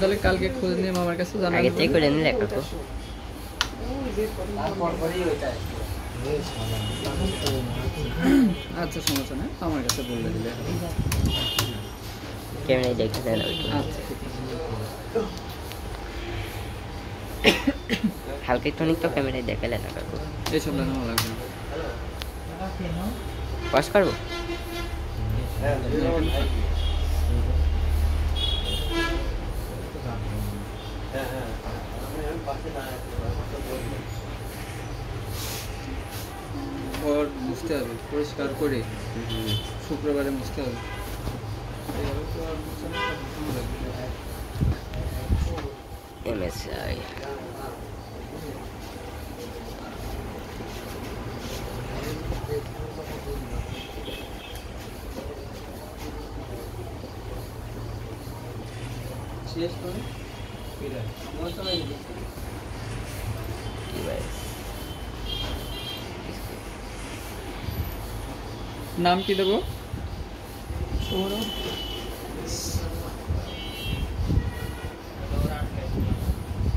তাহলে কালকে খোঁজ নিয়ে মামার কাছে জানাবো। আগে থেকে করে নিলে কাকু। আচ্ছা সমস্যা না, আমার কাছে বলে দিলে ক্যামেরায় দেখে দেন। আচ্ছা ঠিক আছে। হালকা টনিক তো ক্যামেরায় দেখালে না কাকু। এইসব লাগানো লাগবে না। পাস করবো? ঘর মুছতে হবে পরিষ্কার করে, শুক্রবারে মুছতে হবে। MSI নাম কি দেবো?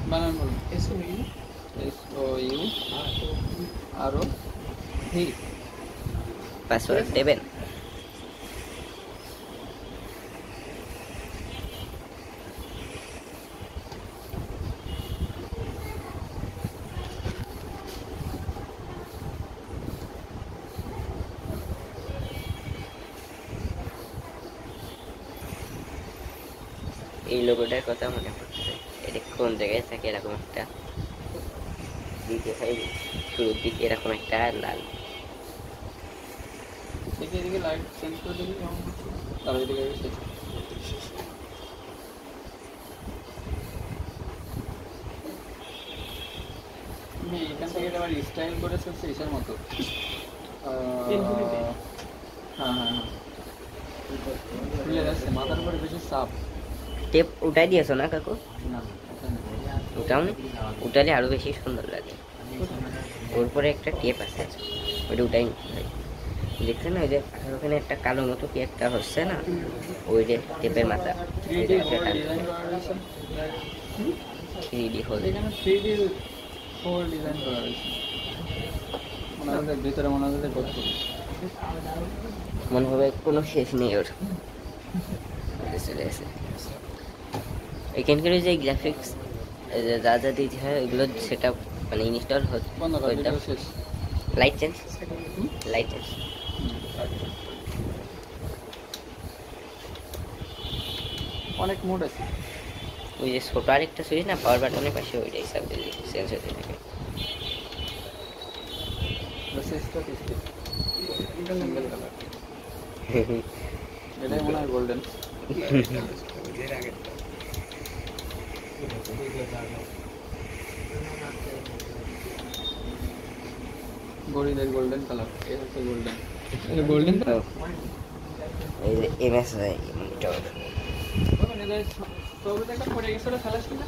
বানান বলুন। SOU আরো ভি। পাসওয়ার্ড দেবেন? এই লোগোটার কথা মনে পড়ছে, এটা কোন জায়গায় থাকে এরকম একটা দিকে শুরুর দিকে এরকম একটা লাল। এদিকে লাইট চেঞ্জ করে দিবি, তাহলে এদিকে শেষ। এখান থেকে আবার স্টাইল করেছে ইসের মতো। হ্যাঁ হ্যাঁ হ্যাঁ, খুলে যাচ্ছে মাথার উপরে বেশি চাপ। টেপ উঠাই দিয়েছো না কাকু? না উঠাও না, উঠালে আরো বেশি সুন্দর লাগে। ওর পরে একটা টেপ আছে, ওইটা উঠাই দেখছেন না? ওই যে ওখানে একটা কালো মতো কি একটা হচ্ছে না, ওই যে টেপের মাথা 3D হোল। এখানে 3D হোল ডিজাইন করা হয়েছে, ভিতরে মনে হচ্ছে গর্ত। মনে হবে কোনো শেষ নেই ওর। চলে আসে এখানকার যে গ্রাফিক্স যা যা দিতে হয় ওইগুলো সেটা মানে ইনস্টল হচ্ছে। Light change, light change. অনেক মোড আছে। ওই যে ছোট আরেকটা সুইচ না পাওয়ার বাটনের পাশে, ওইটা হিসাব দিয়ে চেঞ্জ হতে থাকে। এটাই মনে হয় গোল্ডেন। গরিবের গোল্ডেন কালার, এই হচ্ছে গোল্ডেন। এটা গোল্ডেন তো এই যে MSI মনিটর। ছবিটা একটা পড়ে গেছিল, ফেলাস কিনা?